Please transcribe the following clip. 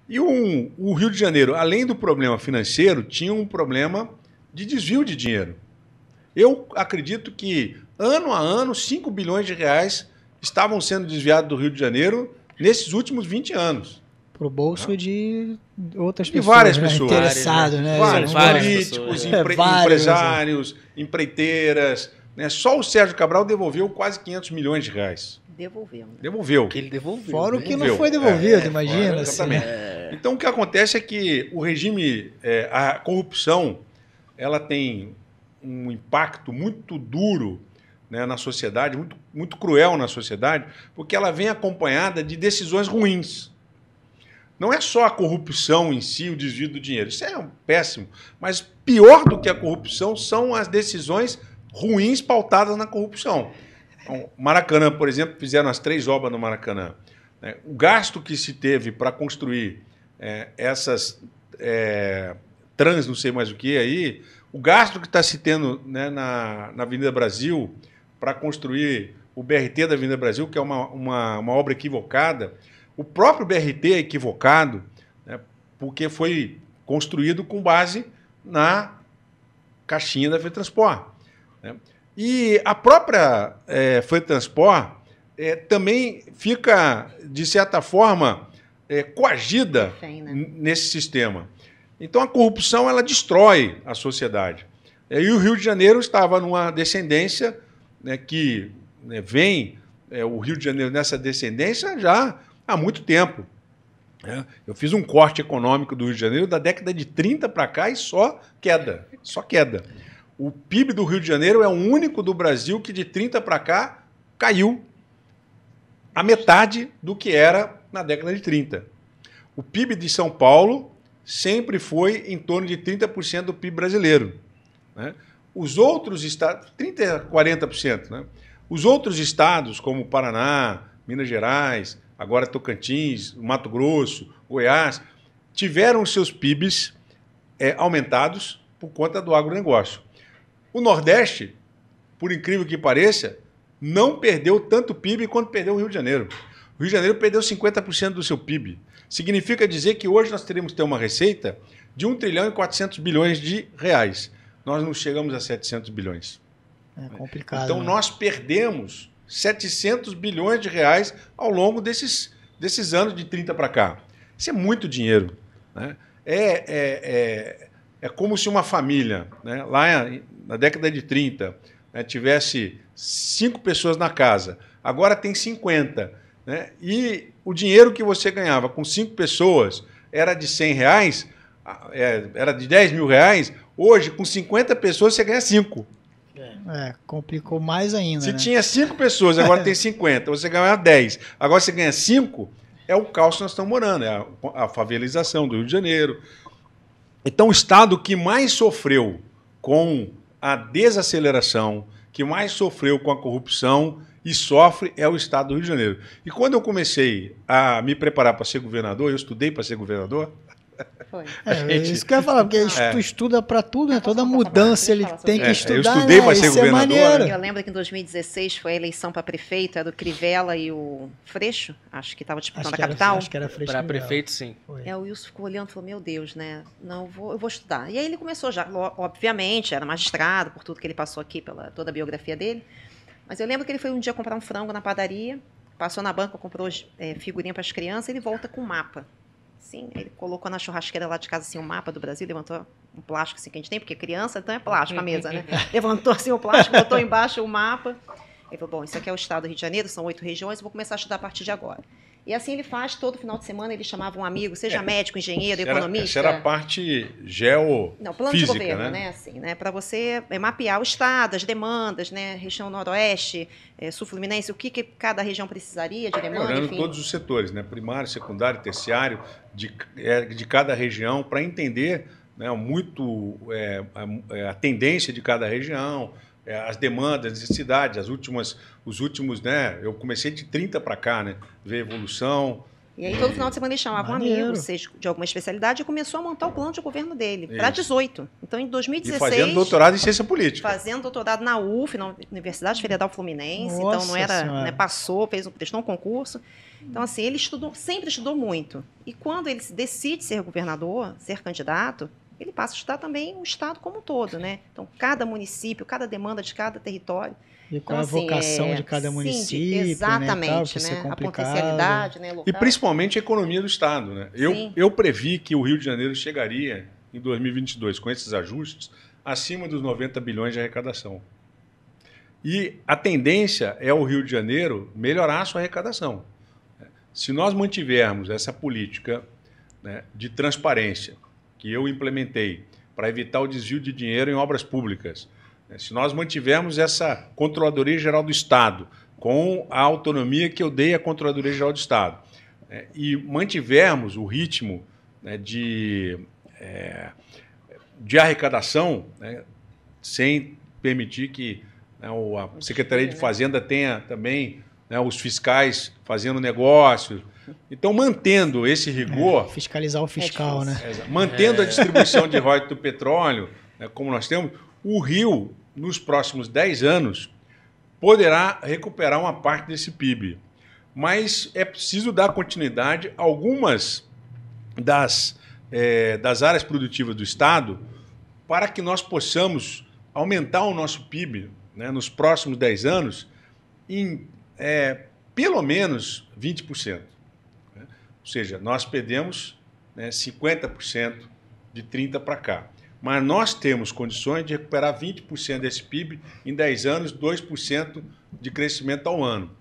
E o Rio de Janeiro, além do problema financeiro, tinha um problema de desvio de dinheiro. Eu acredito que, ano a ano, 5 bilhões de reais estavam sendo desviados do Rio de Janeiro nesses últimos 20 anos. Pro bolso de outras De pessoas, várias né? pessoas. Interessados, né? Vários várias políticos, pessoas, empresários, empreiteiras. Né? Só o Sérgio Cabral devolveu quase 500 milhões de reais. Devolveu, né? Devolveu. Que ele devolveu. Fora o que Devolveu. não foi devolvido, É, imagina. fora, assim, exatamente. né? Então, o que acontece é que o regime, a corrupção, ela tem um impacto muito duro, né, na sociedade, muito, muito cruel na sociedade, porque ela vem acompanhada de decisões ruins. Não é só a corrupção em si, o desvio do dinheiro. Isso é péssimo. Mas pior do que a corrupção são as decisões ruins pautadas na corrupção. Então, Maracanã, por exemplo, fizeram as 3 obras no Maracanã. O gasto que se teve para construir essas trans, não sei mais o que aí, o gasto que está se tendo, né, na Avenida Brasil para construir o BRT da Avenida Brasil, que é uma obra equivocada. O próprio BRT é equivocado, né, porque foi construído com base na caixinha da FETransport. Né? E a própria FETransport também fica, de certa forma, coagida nesse sistema. Então, a corrupção ela destrói a sociedade. E o Rio de Janeiro estava numa descendência, né, que vem o Rio de Janeiro nessa descendência já há muito tempo. Né? Eu fiz um corte econômico do Rio de Janeiro da década de 30 para cá e só queda. Só queda. O PIB do Rio de Janeiro é o único do Brasil que de 30 para cá caiu a metade do que era na década de 30. O PIB de São Paulo sempre foi em torno de 30% do PIB brasileiro. Né? Os outros estados, 30% a 40%. Né? Os outros estados, como Paraná, Minas Gerais, agora Tocantins, Mato Grosso, Goiás, tiveram seus PIBs aumentados por conta do agronegócio. O Nordeste, por incrível que pareça, não perdeu tanto PIB quanto perdeu o Rio de Janeiro. O Rio de Janeiro perdeu 50% do seu PIB. Significa dizer que hoje nós teremos que ter uma receita de 1 trilhão e 400 bilhões de reais. Nós não chegamos a 700 bilhões. É complicado. Então, né? nós perdemos 700 bilhões de reais ao longo desses anos de 30 para cá. Isso é muito dinheiro. Né? É como se uma família, né, lá na década de 30, né, tivesse 5 pessoas na casa. Agora tem 50. Né? E o dinheiro que você ganhava com 5 pessoas era de 100 reais, era de 10 mil reais. Hoje, com 50 pessoas, você ganha 5. Complicou mais ainda. Se né? tinha 5 pessoas, agora tem 50, você ganha 10. Agora você ganha 5, é o caos que nós estamos morando, é a favelização do Rio de Janeiro. Então, o estado que mais sofreu com a desaceleração, que mais sofreu com a corrupção e sofre é o estado do Rio de Janeiro. E quando eu comecei a me preparar para ser governador, eu estudei para ser governador. Foi. Isso que eu ia falar, porque tu estuda para tudo, né? Toda mudança ele tem que estudar. Eu estudei para ser isso governador. É maneiro. Eu lembro que em 2016 foi a eleição para prefeito, era o Crivella e o Freixo, acho que estava disputando a capital. Acho que era Freixo. Para prefeito, sim. O Wilson ficou olhando e falou, meu Deus, né? Não, eu vou estudar. E aí ele começou já, obviamente, era magistrado, por tudo que ele passou aqui, pela toda a biografia dele. Mas eu lembro que ele foi um dia comprar um frango na padaria, passou na banca, comprou figurinha para as crianças, e ele volta com um mapa. Assim, ele colocou na churrasqueira lá de casa assim, um mapa do Brasil, levantou um plástico assim, que a gente tem, porque criança, então é plástico a mesa, né? Levantou assim o plástico, botou embaixo o mapa. Ele falou, bom, isso aqui é o estado do Rio de Janeiro, são 8 regiões, eu vou começar a estudar a partir de agora. E assim ele faz, todo final de semana ele chamava um amigo, seja médico, engenheiro, economista. Essa era a parte geofísica, não, plano de governo, né? Assim, né? Para você mapear o estado, as demandas, né? Região noroeste, sul-fluminense, o que cada região precisaria de demanda, olhando enfim. todos os setores, né? Primário, secundário, terciário, de cada região, para entender, né, muito a tendência de cada região, as demandas, as necessidades, os últimos, né? Eu comecei de 30 para cá, né? Ver a evolução. E aí todo final de semana ele chamava um amigo, seja de alguma especialidade, e começou a montar o plano de governo dele, para 18. Então, em 2016... E fazendo doutorado em ciência política. Fazendo doutorado na UF, na Universidade Federal Fluminense. Nossa, então, não era... Né, passou, prestou um concurso. Então, assim, ele sempre estudou muito. E quando ele decide ser governador, ser candidato, ele passa a estudar também o Estado como um todo, né? Então, cada município, cada demanda de cada território. E qual então, a vocação de cada município, exatamente, né? A potencialidade, né, local. E principalmente a economia do Estado, né? Eu previ que o Rio de Janeiro chegaria em 2022, com esses ajustes, acima dos 90 bilhões de arrecadação. E a tendência é o Rio de Janeiro melhorar a sua arrecadação. Se nós mantivermos essa política, né, de transparência que eu implementei para evitar o desvio de dinheiro em obras públicas, se nós mantivermos essa Controladoria Geral do Estado, com a autonomia que eu dei à Controladoria Geral do Estado, e mantivermos o ritmo, né, de arrecadação, né, sem permitir que, né, a Secretaria de Fazenda tenha também, né, os fiscais fazendo negócios. Então, mantendo esse rigor... fiscalizar o fiscal, né? Mantendo a distribuição de royalties do petróleo, né, como nós temos... O Rio, nos próximos 10 anos, poderá recuperar uma parte desse PIB. Mas é preciso dar continuidade a algumas das áreas produtivas do Estado para que nós possamos aumentar o nosso PIB, né, nos próximos 10 anos em pelo menos 20%. Né? Ou seja, nós perdemos, né, 50% de 30% para cá. Mas nós temos condições de recuperar 20% desse PIB em 10 anos, 2% de crescimento ao ano.